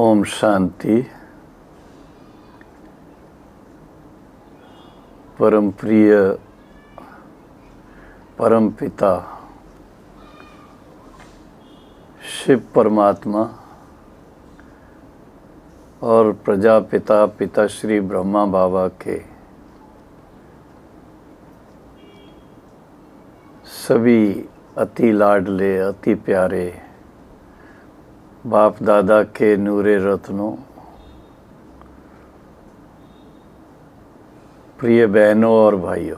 ओम शांति। परम प्रिय परम पिता शिव परमात्मा और प्रजापिता पिता श्री ब्रह्मा बाबा के सभी अति लाडले अति प्यारे बाप दादा के नूरे रत्नों, प्रिय बहनों और भाइयों,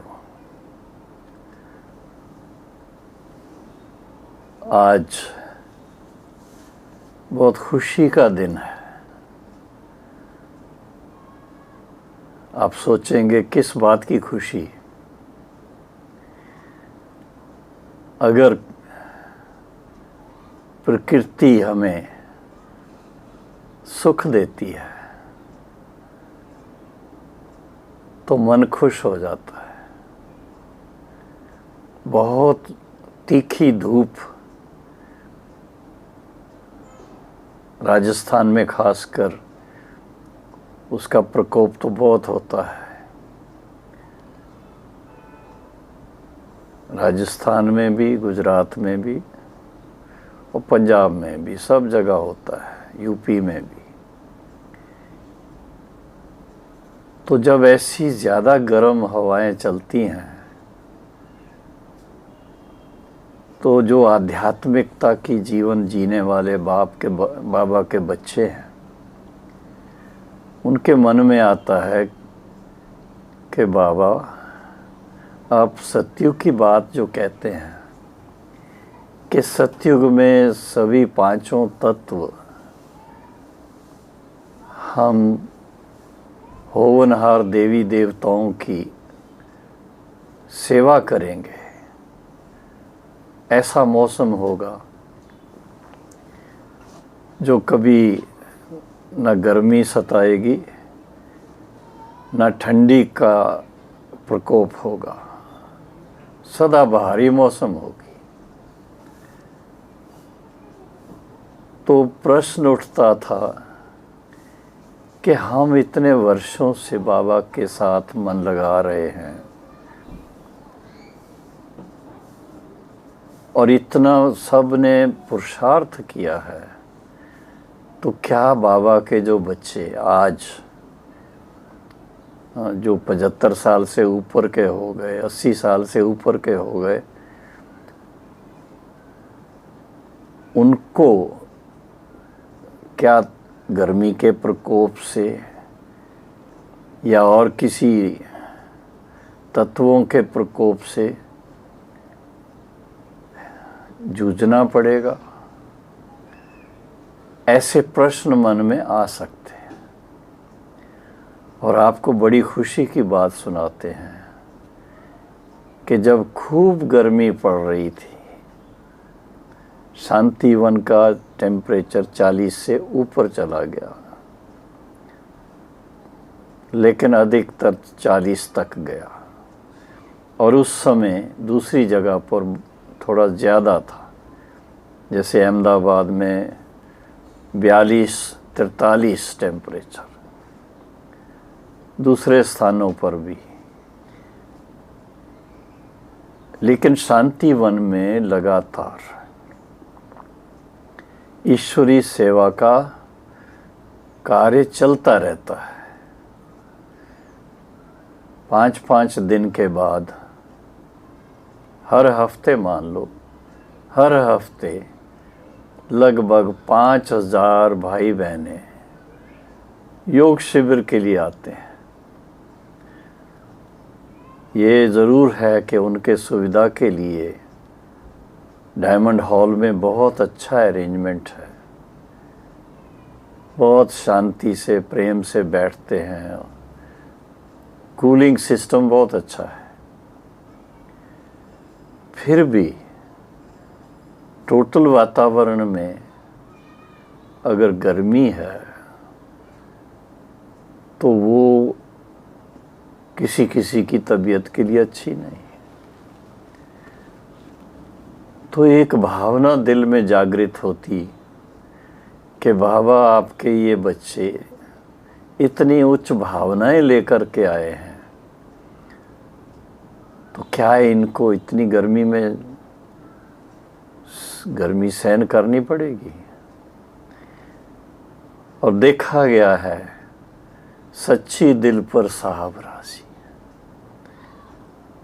आज बहुत खुशी का दिन है। आप सोचेंगे किस बात की खुशी? अगर प्रकृति हमें सुख देती है तो मन खुश हो जाता है। बहुत तीखी धूप राजस्थान में खासकर उसका प्रकोप तो बहुत होता है। राजस्थान में भी, गुजरात में भी और पंजाब में भी, सब जगह होता है, यूपी में भी। तो जब ऐसी ज़्यादा गर्म हवाएं चलती हैं तो जो आध्यात्मिकता की जीवन जीने वाले बाबा के बच्चे हैं, उनके मन में आता है कि बाबा आप सतयुग की बात जो कहते हैं कि सतयुग में सभी पांचों तत्व हम होवनहार देवी देवताओं की सेवा करेंगे, ऐसा मौसम होगा जो कभी न गर्मी सताएगी न ठंडी का प्रकोप होगा, सदाबहारी मौसम होगी। तो प्रश्न उठता था कि हम इतने वर्षों से बाबा के साथ मन लगा रहे हैं और इतना सब ने पुरुषार्थ किया है, तो क्या बाबा के जो बच्चे आज जो 75 साल से ऊपर के हो गए, 80 साल से ऊपर के हो गए, उनको क्या गर्मी के प्रकोप से या और किसी तत्वों के प्रकोप से जूझना पड़ेगा? ऐसे प्रश्न मन में आ सकते हैं। और आपको बड़ी खुशी की बात सुनाते हैं कि जब खूब गर्मी पड़ रही थी, शांतिवन का टेम्परेचर 40 से ऊपर चला गया, लेकिन अधिकतर 40 तक गया, और उस समय दूसरी जगह पर थोड़ा ज़्यादा था, जैसे अहमदाबाद में 42-43 टेम्परेचर, दूसरे स्थानों पर भी। लेकिन शांतिवन में लगातार ईश्वरीय सेवा का कार्य चलता रहता है। 5-5 दिन के बाद हर हफ्ते, मान लो हर हफ्ते लगभग 5000 भाई बहनें योग शिविर के लिए आते हैं। ये ज़रूर है कि उनके सुविधा के लिए डायमंड हॉल में बहुत अच्छा अरेंजमेंट है, बहुत शांति से प्रेम से बैठते हैं, कूलिंग सिस्टम बहुत अच्छा है। फिर भी टोटल वातावरण में अगर गर्मी है तो वो किसी किसी की तबीयत के लिए अच्छी नहीं। तो एक भावना दिल में जागृत होती कि बाबा आपके ये बच्चे इतनी उच्च भावनाएं लेकर के आए हैं, तो क्या इनको इतनी गर्मी में गर्मी सहन करनी पड़ेगी। और देखा गया है सच्ची दिल पर साहब राजी।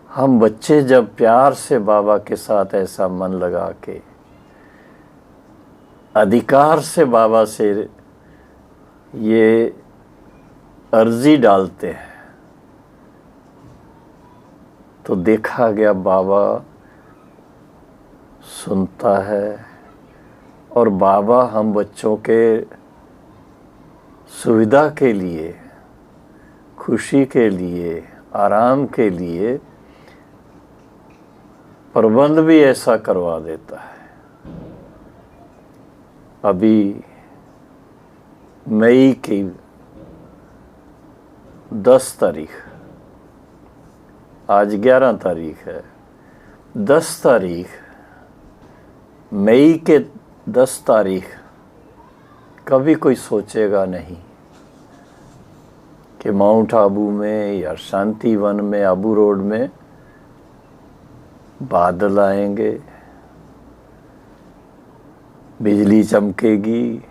हम बच्चे जब प्यार से बाबा के साथ ऐसा मन लगा के अधिकार से बाबा से ये अर्जी डालते हैं, तो देखा गया बाबा सुनता है। और बाबा हम बच्चों के सुविधा के लिए, खुशी के लिए, आराम के लिए प्रबंध भी ऐसा करवा देता है। अभी मई की 10 तारीख, आज 11 तारीख है, 10 तारीख मई के 10 तारीख कभी कोई सोचेगा नहीं कि माउंट आबू में या शांतिवन में, आबू रोड में बादल आएंगे, बिजली चमकेगी,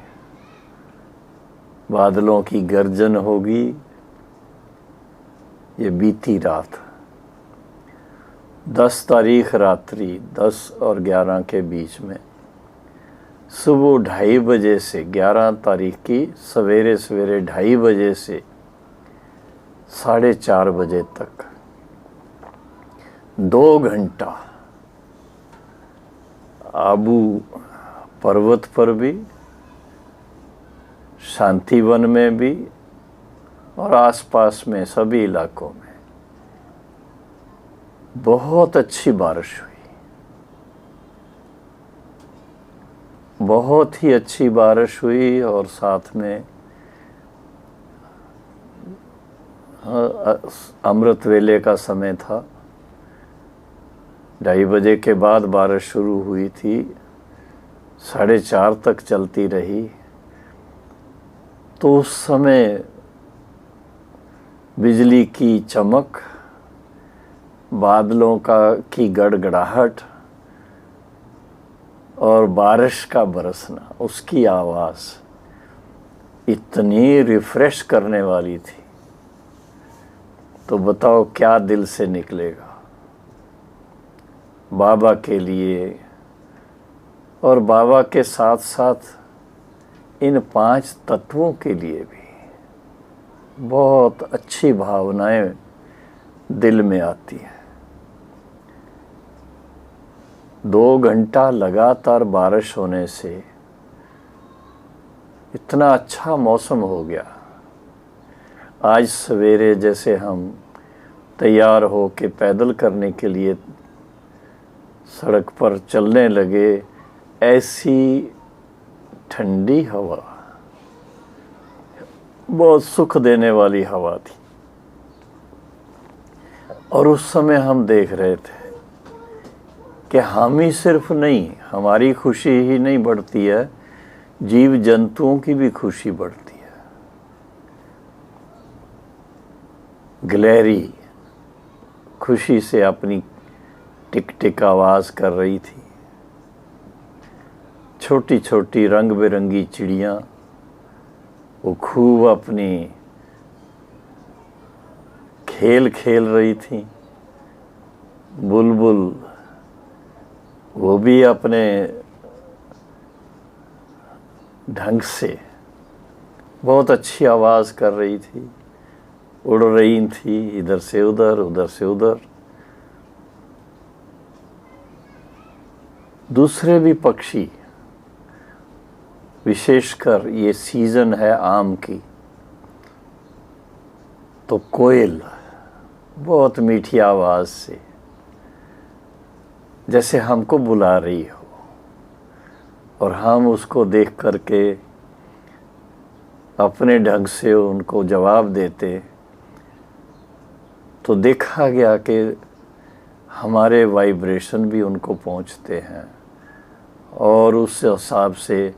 बादलों की गर्जन होगी। ये बीती रात 10 तारीख रात्रि 10 और 11 के बीच में सुबह 2:30 बजे से 11 तारीख की सवेरे 2:30 बजे से 4:30 बजे तक 2 घंटा आबू पर्वत पर भी, शांतिवन में भी और आसपास में सभी इलाकों में बहुत अच्छी बारिश हुई। बहुत ही अच्छी बारिश हुई। और साथ में अमृत वेले का समय था, 2:30 बजे के बाद बारिश शुरू हुई थी, 4:30 तक चलती रही। तो उस समय बिजली की चमक, बादलों की गड़गड़ाहट और बारिश का बरसना, उसकी आवाज़ इतनी रिफ्रेश करने वाली थी, तो बताओ क्या दिल से निकलेगा बाबा के लिए। और बाबा के साथ साथ इन 5 तत्वों के लिए भी बहुत अच्छी भावनाएं दिल में आती हैं। 2 घंटा लगातार बारिश होने से इतना अच्छा मौसम हो गया। आज सवेरे जैसे हम तैयार हो के पैदल करने के लिए सड़क पर चलने लगे, ऐसी ठंडी हवा, बहुत सुख देने वाली हवा थी। और उस समय हम देख रहे थे कि हम ही सिर्फ नहीं, हमारी खुशी ही नहीं बढ़ती है, जीव जंतुओं की भी खुशी बढ़ती है। गिलहरी खुशी से अपनी टिक टिक आवाज़ कर रही थी। छोटी छोटी रंग बिरंगी चिड़ियाँ वो खूब अपनी खेल खेल रही थी। बुलबुल वो भी अपने ढंग से बहुत अच्छी आवाज़ कर रही थी, उड़ रही थी इधर से उधर, उधर से उधर। दूसरे भी पक्षी, विशेषकर ये सीज़न है आम की, तो कोयल बहुत मीठी आवाज़ से जैसे हमको बुला रही हो, और हम उसको देख करके अपने ढंग से उनको जवाब देते। तो देखा गया कि हमारे वाइब्रेशन भी उनको पहुंचते हैं, और उस हिसाब से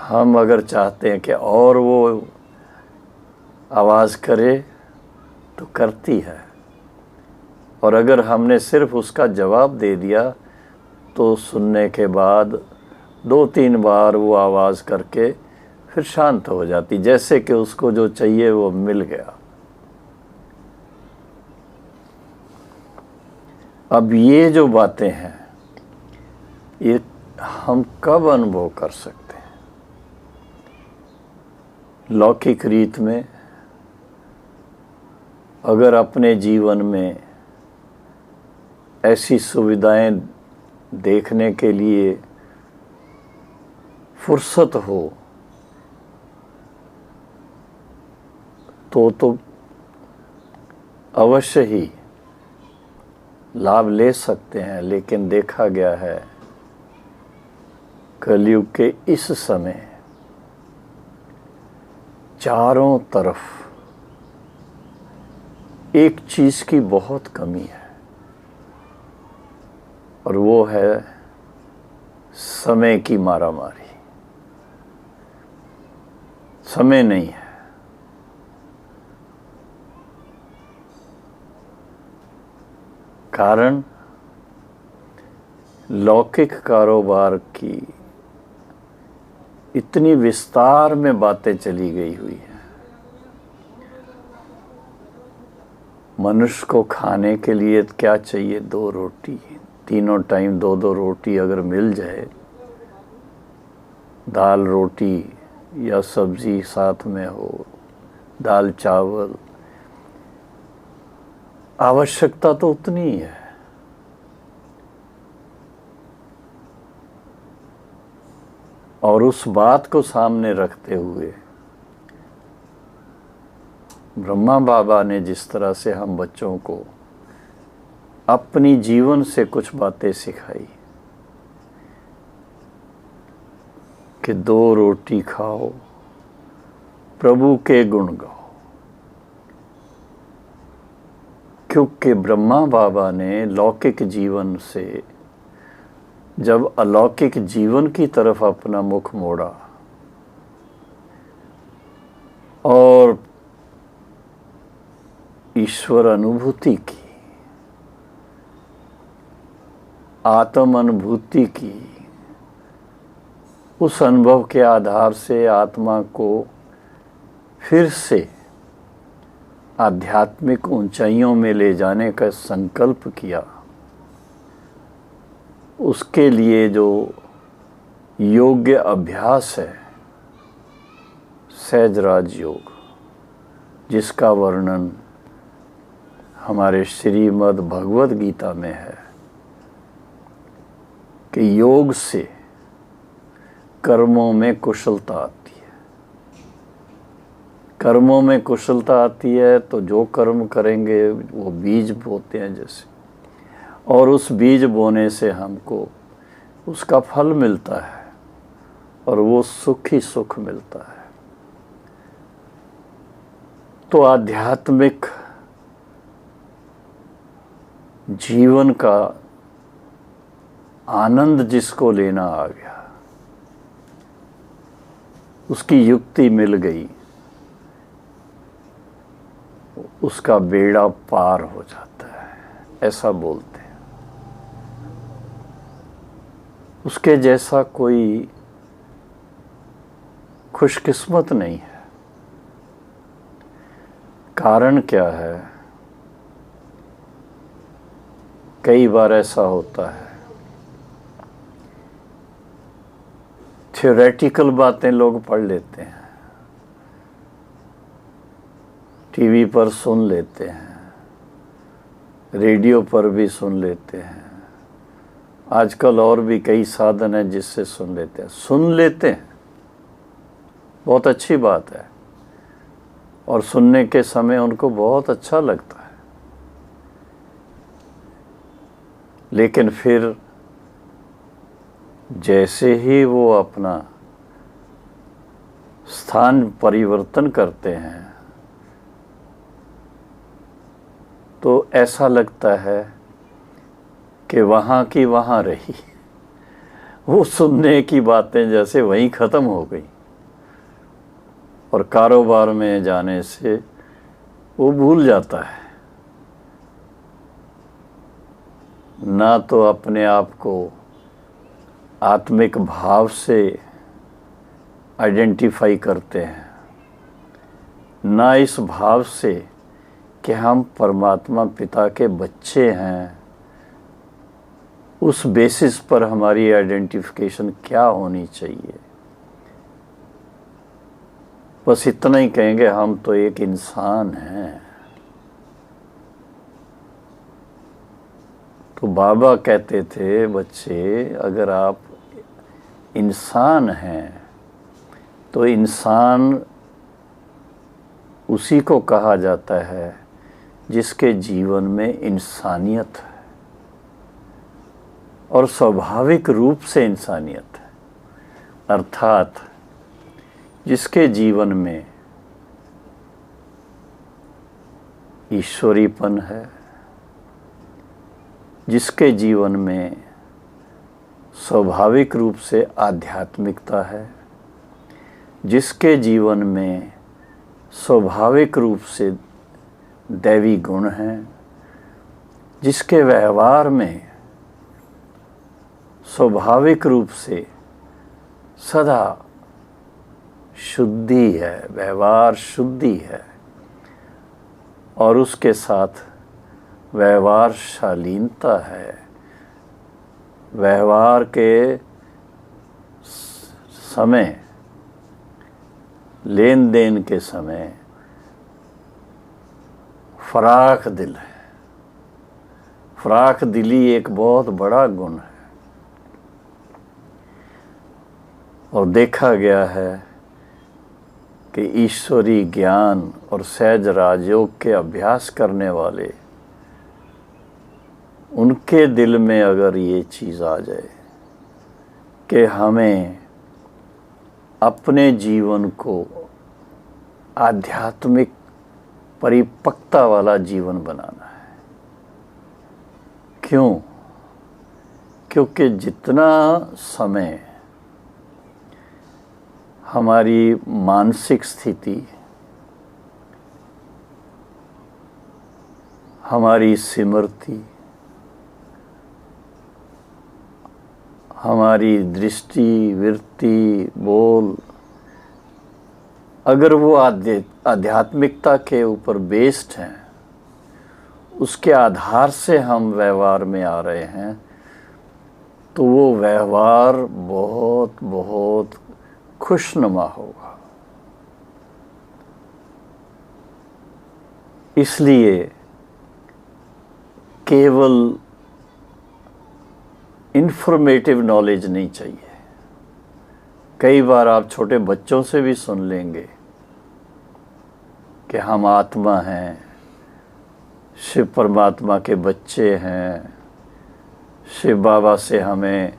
हम अगर चाहते हैं कि और वो आवाज़ करे तो करती है, और अगर हमने सिर्फ उसका जवाब दे दिया तो सुनने के बाद 2-3 बार वो आवाज़ करके फिर शांत हो जाती, जैसे कि उसको जो चाहिए वो मिल गया। अब ये जो बातें हैं ये हम कब अनुभव कर सकते हैं? लौकिक रीत में अगर अपने जीवन में ऐसी सुविधाएं देखने के लिए फुर्सत हो तो अवश्य ही लाभ ले सकते हैं। लेकिन देखा गया है कलयुग के इस समय चारों तरफ एक चीज की बहुत कमी है, और वो है समय की मारामारी। समय नहीं है। कारण लौकिक कारोबार की इतनी विस्तार में बातें चली गई हुई है। मनुष्य को खाने के लिए क्या चाहिए? 2 रोटी, तीनों टाइम 2-2 रोटी अगर मिल जाए, दाल रोटी या सब्जी साथ में हो, दाल चावल, आवश्यकता तो उतनी ही है। और उस बात को सामने रखते हुए ब्रह्मा बाबा ने जिस तरह से हम बच्चों को अपनी जीवन से कुछ बातें सिखाई कि 2 रोटी खाओ, प्रभु के गुण गाओ, क्योंकि ब्रह्मा बाबा ने लौकिक जीवन से जब अलौकिक जीवन की तरफ अपना मुख मोड़ा और ईश्वर अनुभूति की, आत्म अनुभूति की, उस अनुभव के आधार से आत्मा को फिर से आध्यात्मिक ऊंचाइयों में ले जाने का संकल्प किया, उसके लिए जो योग्य अभ्यास है सहजराज योग, जिसका वर्णन हमारे श्रीमद् भगवद गीता में है कि योग से कर्मों में कुशलता आती है। कर्मों में कुशलता आती है तो जो कर्म करेंगे वो बीज बोते हैं जैसे, और उस बीज बोने से हमको उसका फल मिलता है, और वो सुख ही सुख मिलता है। तो आध्यात्मिक जीवन का आनंद जिसको लेना आ गया, उसकी युक्ति मिल गई, उसका बेड़ा पार हो जाता है, ऐसा बोलते हैं। उसके जैसा कोई खुशकिस्मत नहीं है। कारण क्या है? कई बार ऐसा होता है, थ्योरेटिकल बातें लोग पढ़ लेते हैं, टीवी पर सुन लेते हैं, रेडियो पर भी सुन लेते हैं, आजकल और भी कई साधन हैं जिससे सुन लेते हैं, बहुत अच्छी बात है, और सुनने के समय उनको बहुत अच्छा लगता है। लेकिन फिर जैसे ही वो अपना स्थान परिवर्तन करते हैं तो ऐसा लगता है कि वहाँ की वहाँ रही, वो सुनने की बातें जैसे वहीं ख़त्म हो गई। और कारोबार में जाने से वो भूल जाता है, ना तो अपने आप को आत्मिक भाव से आइडेंटिफाई करते हैं, ना इस भाव से कि हम परमात्मा पिता के बच्चे हैं। उस बेसिस पर हमारी आइडेंटिफिकेशन क्या होनी चाहिए? बस इतना ही कहेंगे, हम तो एक इंसान हैं। तो बाबा कहते थे, बच्चे अगर आप इंसान हैं तो इंसान उसी को कहा जाता है जिसके जीवन में इंसानियत है, और स्वाभाविक रूप से इंसानियत है, अर्थात जिसके जीवन में ईश्वरीपन है, जिसके जीवन में स्वाभाविक रूप से आध्यात्मिकता है, जिसके जीवन में स्वाभाविक रूप से दैवी गुण हैं, जिसके व्यवहार में स्वाभाविक रूप से सदा शुद्धि है, व्यवहार शुद्धि है, और उसके साथ व्यवहार शालीनता है, व्यवहार के समय, लेन देन के समय फराख दिल है। फराख दिली एक बहुत बड़ा गुण है, और देखा गया है कि ईश्वरी ज्ञान और सहज राजयोग के अभ्यास करने वाले, उनके दिल में अगर ये चीज़ आ जाए कि हमें अपने जीवन को आध्यात्मिक परिपक्वता वाला जीवन बनाना है। क्यों? क्योंकि जितना समय हमारी मानसिक स्थिति, हमारी स्मृति, हमारी दृष्टि, वृत्ति, बोल, अगर वो आध्यात्मिकता के ऊपर बेस्ड हैं, उसके आधार से हम व्यवहार में आ रहे हैं, तो वो व्यवहार बहुत बहुत खुशनुमा होगा। इसलिए केवल इंफॉर्मेटिव नॉलेज नहीं चाहिए। कई बार आप छोटे बच्चों से भी सुन लेंगे कि हम आत्मा हैं, शिव परमात्मा के बच्चे हैं, शिव बाबा से हमें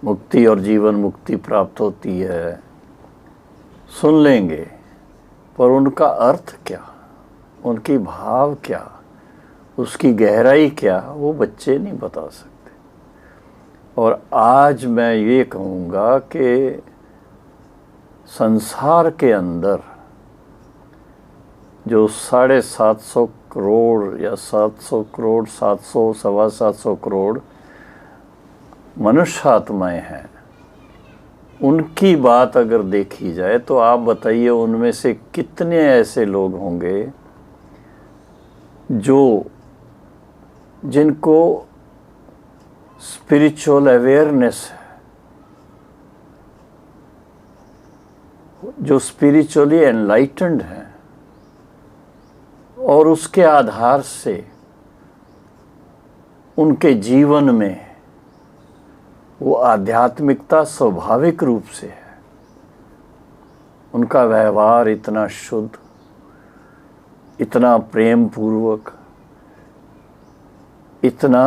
मुक्ति और जीवन मुक्ति प्राप्त होती है। सुन लेंगे, पर उनका अर्थ क्या, उनकी भाव क्या, उसकी गहराई क्या, वो बच्चे नहीं बता सकते। और आज मैं ये कहूँगा कि संसार के अंदर जो 750 करोड़ या 700 करोड़, 700, सवा 700 करोड़ मनुष्य आत्माएँ हैं, उनकी बात अगर देखी जाए तो आप बताइए उनमें से कितने ऐसे लोग होंगे जिनको स्पिरिचुअल अवेयरनेस है, जो स्पिरिचुअली एनलाइटेंड हैं, और उसके आधार से उनके जीवन में वो आध्यात्मिकता स्वाभाविक रूप से है, उनका व्यवहार इतना शुद्ध, इतना प्रेम पूर्वक, इतना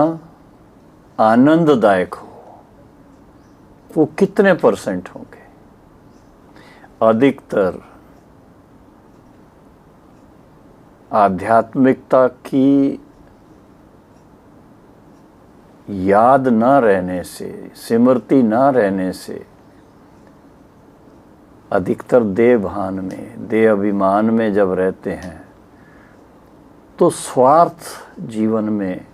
आनंददायक हो, वो कितने परसेंट होंगे? अधिकतर आध्यात्मिकता की याद ना रहने से, स्मृति ना रहने से अधिकतर देह भान में, देह अभिमान में जब रहते हैं तो स्वार्थ जीवन में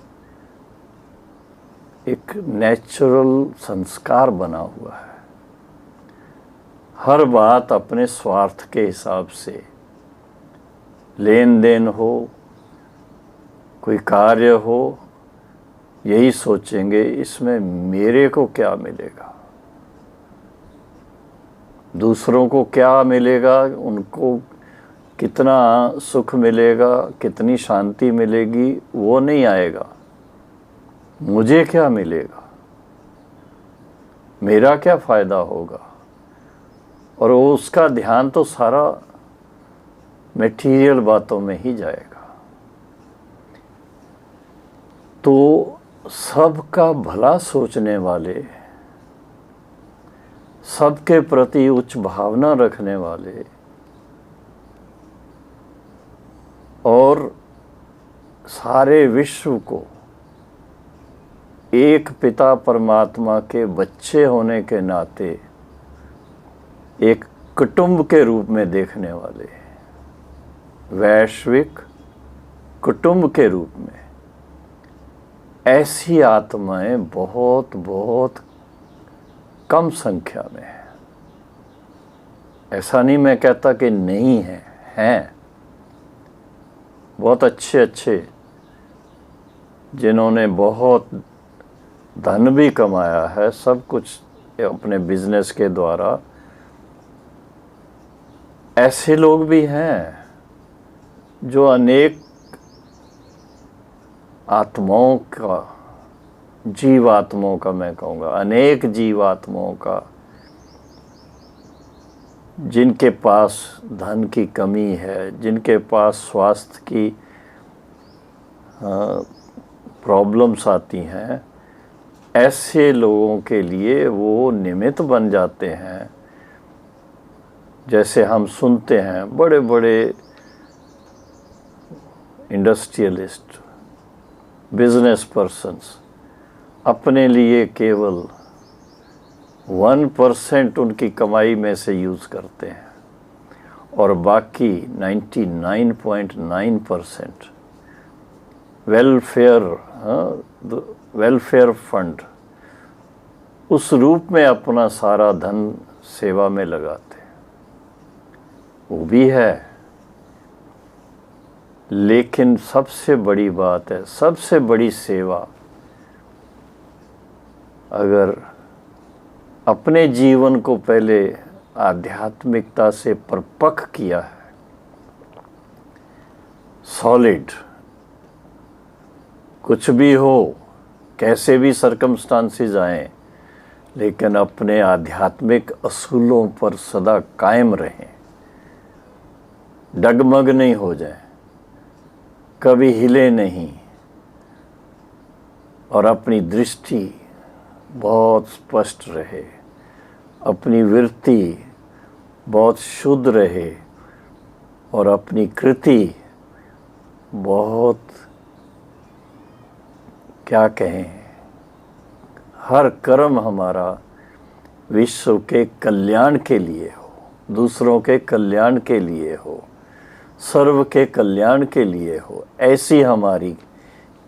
एक नेचुरल संस्कार बना हुआ है। हर बात अपने स्वार्थ के हिसाब से, लेन देन हो, कोई कार्य हो, यही सोचेंगे इसमें मेरे को क्या मिलेगा, दूसरों को क्या मिलेगा, उनको कितना सुख मिलेगा, कितनी शांति मिलेगी, वो नहीं आएगा। मुझे क्या मिलेगा, मेरा क्या फ़ायदा होगा। और वो उसका ध्यान तो सारा मटेरियल बातों में ही जाएगा। तो सबका भला सोचने वाले, सबके प्रति उच्च भावना रखने वाले और सारे विश्व को एक पिता परमात्मा के बच्चे होने के नाते एक कुटुंब के रूप में देखने वाले, वैश्विक कुटुंब के रूप में, ऐसी आत्माएं बहुत बहुत कम संख्या में है। ऐसा नहीं मैं कहता कि नहीं है, हैं बहुत अच्छे अच्छे, जिन्होंने बहुत धन भी कमाया है, सब कुछ अपने बिजनेस के द्वारा। ऐसे लोग भी हैं जो अनेक आत्माओं का, जीवात्माओं का, मैं कहूँगा अनेक जीवात्माओं का, जिनके पास धन की कमी है, जिनके पास स्वास्थ्य की प्रॉब्लम्स आती हैं, ऐसे लोगों के लिए वो निमित्त बन जाते हैं। जैसे हम सुनते हैं बड़े बड़े इंडस्ट्रियलिस्ट, बिजनेस पर्सन्स अपने लिए केवल 1% उनकी कमाई में से यूज़ करते हैं और बाकी 99.9% वेलफेयर फंड उस रूप में अपना सारा धन सेवा में लगाते हैं। वो भी है, लेकिन सबसे बड़ी बात है, सबसे बड़ी सेवा, अगर अपने जीवन को पहले आध्यात्मिकता से परिपक्व किया है, सॉलिड, कुछ भी हो, कैसे भी सर्कमस्टांसेस आएं, लेकिन अपने आध्यात्मिक असूलों पर सदा कायम रहें, डगमग नहीं हो जाए, कभी हिले नहीं, और अपनी दृष्टि बहुत स्पष्ट रहे, अपनी वृत्ति बहुत शुद्ध रहे और अपनी कृति बहुत, क्या कहें, हर कर्म हमारा विश्व के कल्याण के लिए हो, दूसरों के कल्याण के लिए हो, सर्व के कल्याण के लिए हो, ऐसी हमारी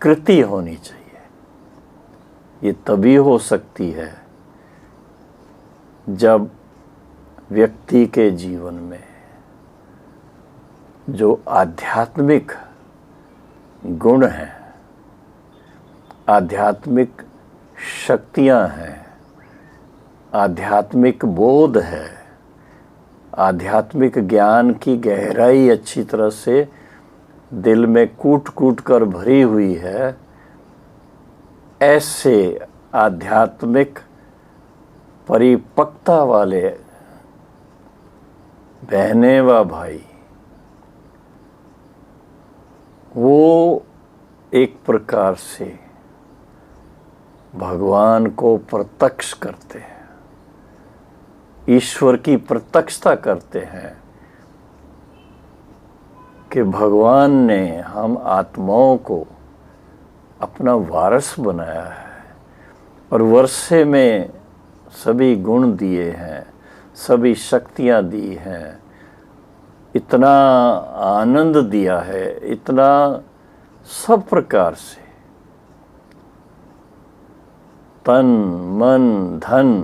कृति होनी चाहिए। ये तभी हो सकती है जब व्यक्ति के जीवन में जो आध्यात्मिक गुण हैं, आध्यात्मिक शक्तियां हैं, आध्यात्मिक बोध है, आध्यात्मिक ज्ञान की गहराई अच्छी तरह से दिल में कूट कूट कर भरी हुई है, ऐसे आध्यात्मिक परिपक्वता वाले बहनें व भाई, वो एक प्रकार से भगवान को प्रत्यक्ष करते हैं, ईश्वर की प्रत्यक्षता करते हैं कि भगवान ने हम आत्माओं को अपना वारस बनाया है और वर्षे में सभी गुण दिए हैं, सभी शक्तियाँ दी हैं, इतना आनंद दिया है, इतना सब प्रकार से तन मन धन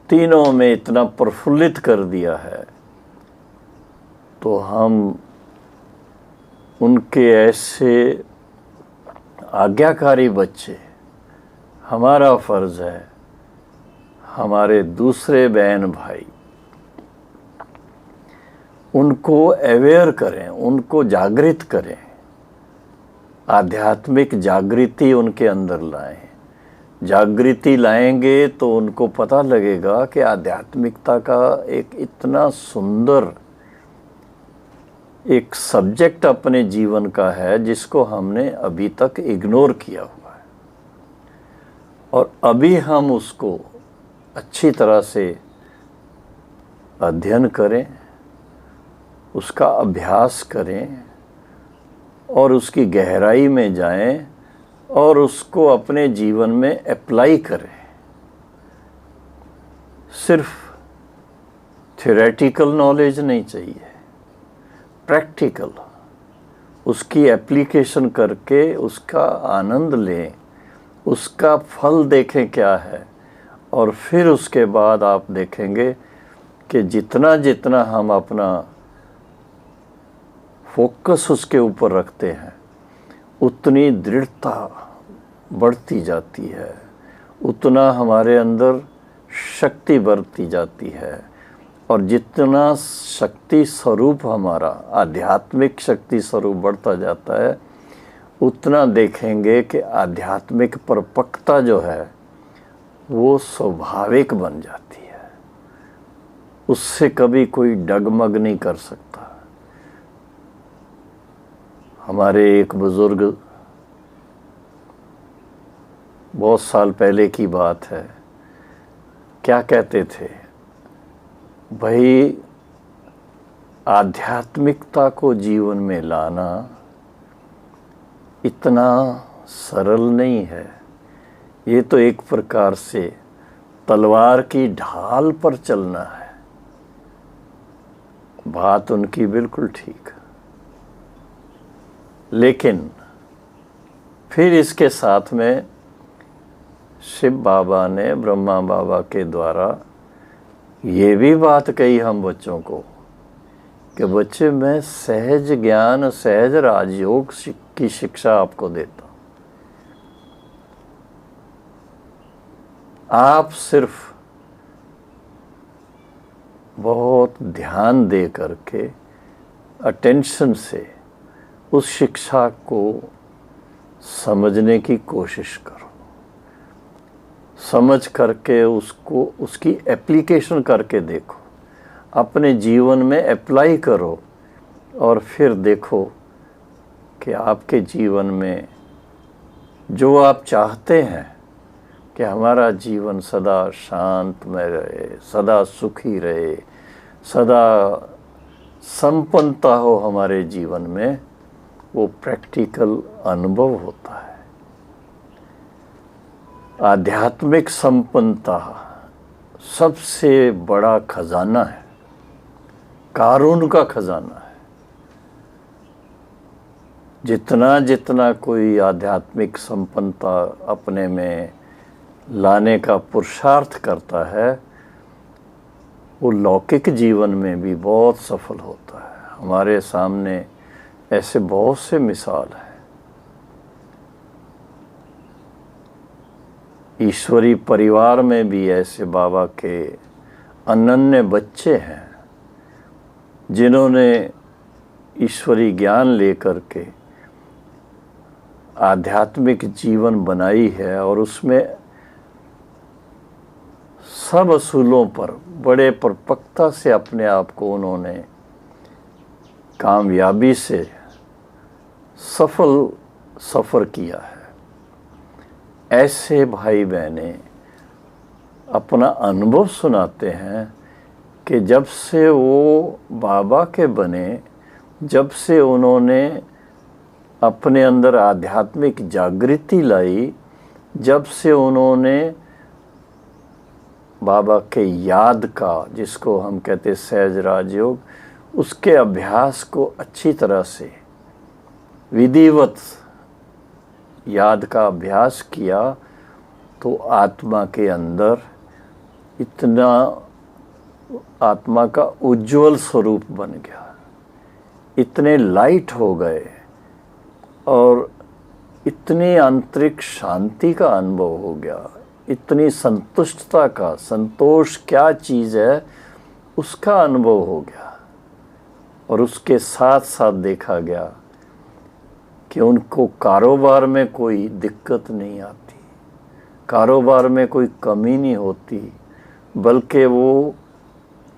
तीनों में इतना प्रफुल्लित कर दिया है, तो हम उनके ऐसे आज्ञाकारी बच्चे, हमारा फर्ज है हमारे दूसरे बहन भाई उनको अवेयर करें, उनको जागृत करें, आध्यात्मिक जागृति उनके अंदर लाएं। जागृति लाएंगे तो उनको पता लगेगा कि आध्यात्मिकता का एक इतना सुंदर एक सब्जेक्ट अपने जीवन का है जिसको हमने अभी तक इग्नोर किया हुआ है, और अभी हम उसको अच्छी तरह से अध्ययन करें, उसका अभ्यास करें और उसकी गहराई में जाएं और उसको अपने जीवन में अप्लाई करें। सिर्फ थ्योरेटिकल नॉलेज नहीं चाहिए, प्रैक्टिकल उसकी एप्लीकेशन करके उसका आनंद लें, उसका फल देखें क्या है, और फिर उसके बाद आप देखेंगे कि जितना जितना हम अपना फोकस उसके ऊपर रखते हैं उतनी दृढ़ता बढ़ती जाती है, उतना हमारे अंदर शक्ति बढ़ती जाती है, और जितना शक्ति स्वरूप हमारा आध्यात्मिक शक्ति स्वरूप बढ़ता जाता है उतना देखेंगे कि आध्यात्मिक परिपक्वता जो है वो स्वाभाविक बन जाती है, उससे कभी कोई डगमग नहीं कर सकता। हमारे एक बुजुर्ग, बहुत साल पहले की बात है, क्या कहते थे, भाई आध्यात्मिकता को जीवन में लाना इतना सरल नहीं है, ये तो एक प्रकार से तलवार की ढाल पर चलना है। बात उनकी बिल्कुल ठीक, लेकिन फिर इसके साथ में शिव बाबा ने ब्रह्मा बाबा के द्वारा ये भी बात कही हम बच्चों को कि बच्चे, मैं सहज ज्ञान सहज राजयोग की शिक्षा आपको देता हूँ, आप सिर्फ बहुत ध्यान दे करके अटेंशन से उस शिक्षा को समझने की कोशिश करो, समझ करके उसको उसकी एप्लीकेशन करके देखो, अपने जीवन में अप्लाई करो, और फिर देखो कि आपके जीवन में जो आप चाहते हैं कि हमारा जीवन सदा शांतमय रहे, सदा सुखी रहे, सदा संपन्नता हो हमारे जीवन में, वो प्रैक्टिकल अनुभव होता है। आध्यात्मिक संपन्नता सबसे बड़ा खजाना है, कारून का खजाना है। जितना जितना कोई आध्यात्मिक संपन्नता अपने में लाने का पुरुषार्थ करता है, वो लौकिक जीवन में भी बहुत सफल होता है। हमारे सामने ऐसे बहुत से मिसाल हैं। ईश्वरी परिवार में भी ऐसे बाबा के अनन्य बच्चे हैं जिन्होंने ईश्वरी ज्ञान लेकर के आध्यात्मिक जीवन बनाई है, और उसमें सब असूलों पर बड़े परिपक्वता से अपने आप को उन्होंने कामयाबी से सफल सफ़र किया है। ऐसे भाई बहनें अपना अनुभव सुनाते हैं कि जब से वो बाबा के बने, जब से उन्होंने अपने अंदर आध्यात्मिक जागृति लाई, जब से उन्होंने बाबा के याद का, जिसको हम कहते सहज राजयोग, उसके अभ्यास को अच्छी तरह से विधिवत याद का अभ्यास किया तो आत्मा के अंदर इतना, आत्मा का उज्जवल स्वरूप बन गया, इतने लाइट हो गए और इतनी आंतरिक शांति का अनुभव हो गया, इतनी संतुष्टता का, संतोष क्या चीज़ है उसका अनुभव हो गया। और उसके साथ साथ देखा गया कि उनको कारोबार में कोई दिक्कत नहीं आती, कारोबार में कोई कमी नहीं होती, बल्कि वो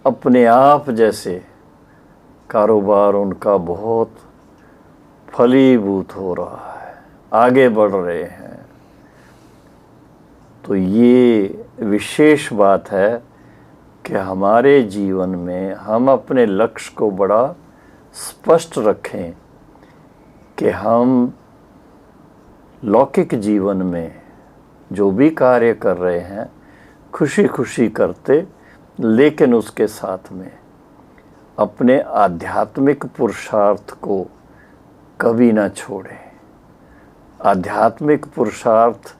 अपने आप जैसे कारोबार उनका बहुत फलीभूत हो रहा है, आगे बढ़ रहे हैं। तो ये विशेष बात है कि हमारे जीवन में हम अपने लक्ष्य को बड़ा स्पष्ट रखें कि हम लौकिक जीवन में जो भी कार्य कर रहे हैं खुशी खुशी करते, लेकिन उसके साथ में अपने आध्यात्मिक पुरुषार्थ को कभी ना छोड़ें। आध्यात्मिक पुरुषार्थ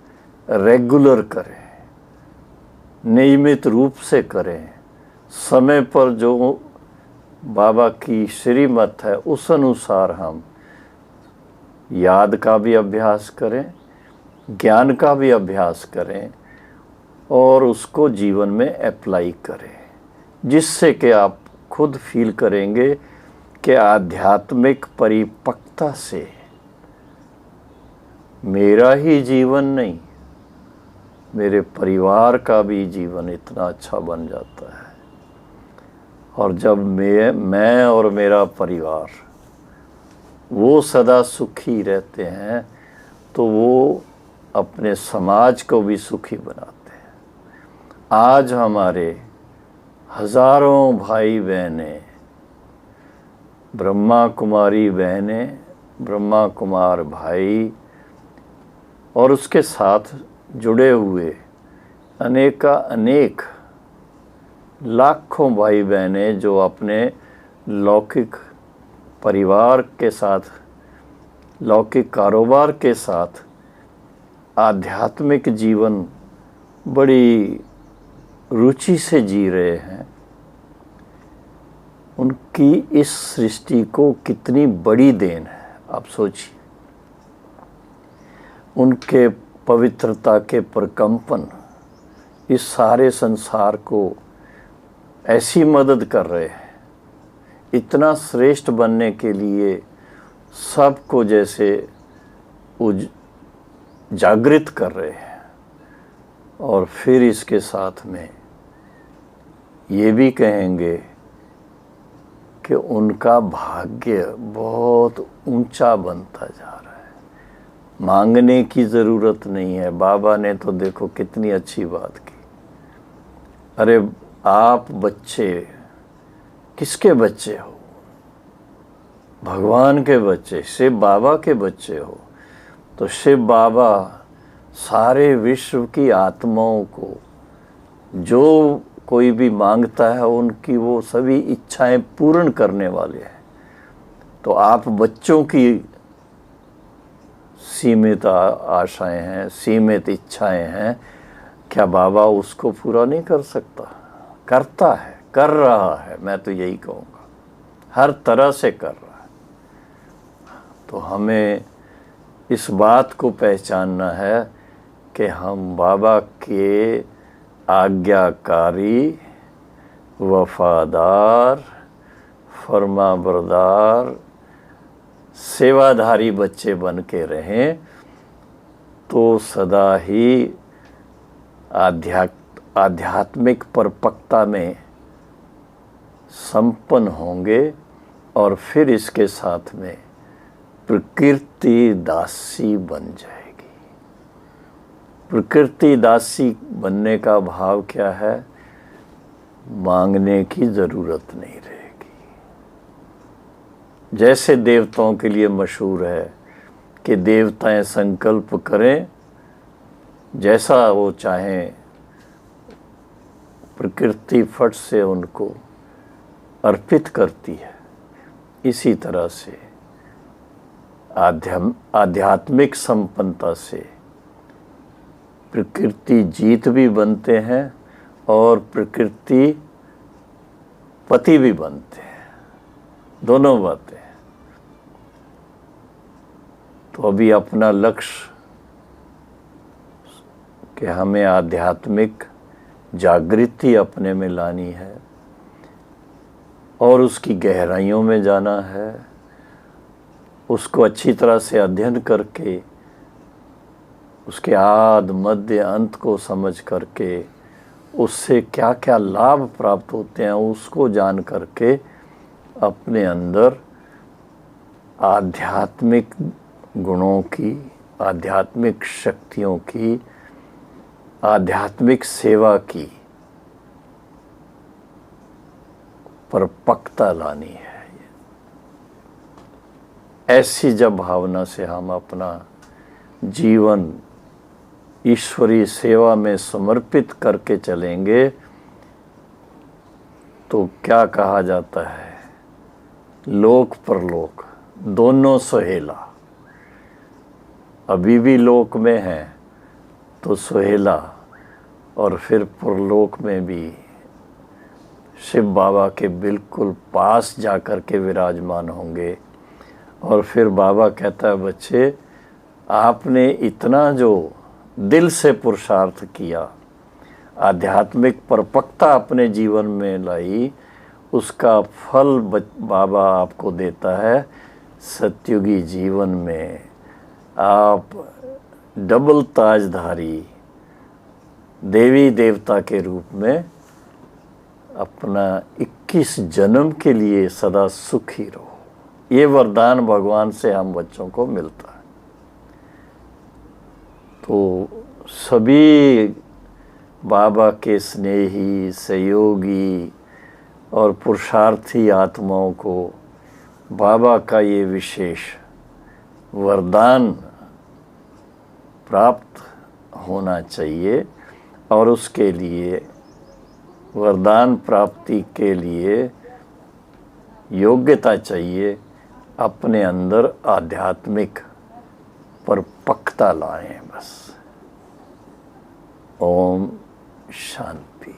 रेगुलर करें, नियमित रूप से करें, समय पर जो बाबा की श्रीमत है उस अनुसार हम याद का भी अभ्यास करें, ज्ञान का भी अभ्यास करें और उसको जीवन में अप्लाई करें, जिससे कि आप खुद फील करेंगे कि आध्यात्मिक परिपक्वता से मेरा ही जीवन नहीं, मेरे परिवार का भी जीवन इतना अच्छा बन जाता है। और जब मैं और मेरा परिवार वो सदा सुखी रहते हैं तो वो अपने समाज को भी सुखी बनाते हैं। आज हमारे हजारों भाई बहनें, ब्रह्मा कुमारी बहनें, ब्रह्मा कुमार भाई और उसके साथ जुड़े हुए अनेक लाखों भाई बहनें जो अपने लौकिक परिवार के साथ, लौकिक कारोबार के साथ आध्यात्मिक जीवन बड़ी रुचि से जी रहे हैं, उनकी इस सृष्टि को कितनी बड़ी देन है। आप सोचिए, उनके पवित्रता के प्रकंपन इस सारे संसार को ऐसी मदद कर रहे हैं, इतना श्रेष्ठ बनने के लिए सबको जैसे जागृत कर रहे हैं। और फिर इसके साथ में ये भी कहेंगे कि उनका भाग्य बहुत ऊंचा बनता जा रहा है, मांगने की ज़रूरत नहीं है। बाबा ने तो देखो कितनी अच्छी बात की, अरे आप बच्चे किसके बच्चे हो? भगवान के बच्चे, शिव बाबा के बच्चे हो। तो शिव बाबा सारे विश्व की आत्माओं को जो कोई भी मांगता है उनकी वो सभी इच्छाएं पूर्ण करने वाले हैं। तो आप बच्चों की सीमित आशाएं हैं, सीमित इच्छाएं हैं, क्या बाबा उसको पूरा नहीं कर सकता? करता है, कर रहा है। मैं तो यही कहूँगा, हर तरह से कर रहा है। तो हमें इस बात को पहचानना है कि हम बाबा के आज्ञाकारी, वफादार, फरमाबरदार, सेवाधारी बच्चे बन के रहें तो सदा ही आध्यात्मिक परिपक्वता में संपन्न होंगे। और फिर इसके साथ में प्रकृति दासी बन जाएगी। प्रकृति दासी बनने का भाव क्या है? मांगने की ज़रूरत नहीं रहेगी। जैसे देवताओं के लिए मशहूर है कि देवताएं संकल्प करें, जैसा वो चाहें प्रकृति फट से उनको अर्पित करती है। इसी तरह से आध्यात्मिक संपन्नता से प्रकृति जीत भी बनते हैं और प्रकृति पति भी बनते हैं, दोनों बातें। तो अभी अपना लक्ष्य कि हमें आध्यात्मिक जागृति अपने में लानी है और उसकी गहराइयों में जाना है, उसको अच्छी तरह से अध्ययन करके उसके आदि मध्य अंत को समझ करके उससे क्या क्या लाभ प्राप्त होते हैं उसको जान करके अपने अंदर आध्यात्मिक गुणों की, आध्यात्मिक शक्तियों की, आध्यात्मिक सेवा की परिपक्वता लानी है। ऐसी जब भावना से हम अपना जीवन ईश्वरीय सेवा में समर्पित करके चलेंगे तो क्या कहा जाता है, लोक परलोक दोनों सुहेला। अभी भी लोक में है तो सुहेला, और फिर परलोक में भी शिव बाबा के बिल्कुल पास जाकर के विराजमान होंगे। और फिर बाबा कहता है, बच्चे आपने इतना जो दिल से पुरुषार्थ किया, आध्यात्मिक परिपक्वता अपने जीवन में लाई, उसका फल बाबा आपको देता है सतयुगी जीवन में। आप डबल ताजधारी देवी देवता के रूप में अपना 21 जन्म के लिए सदा सुखी रहो। ये वरदान भगवान से हम बच्चों को मिलता है। तो सभी बाबा के स्नेही, सहयोगी और पुरुषार्थी आत्माओं को बाबा का ये विशेष वरदान प्राप्त होना चाहिए। और उसके लिए, वरदान प्राप्ति के लिए योग्यता चाहिए, अपने अंदर आध्यात्मिक परिपक्वता लाएं बस। ओम शांति।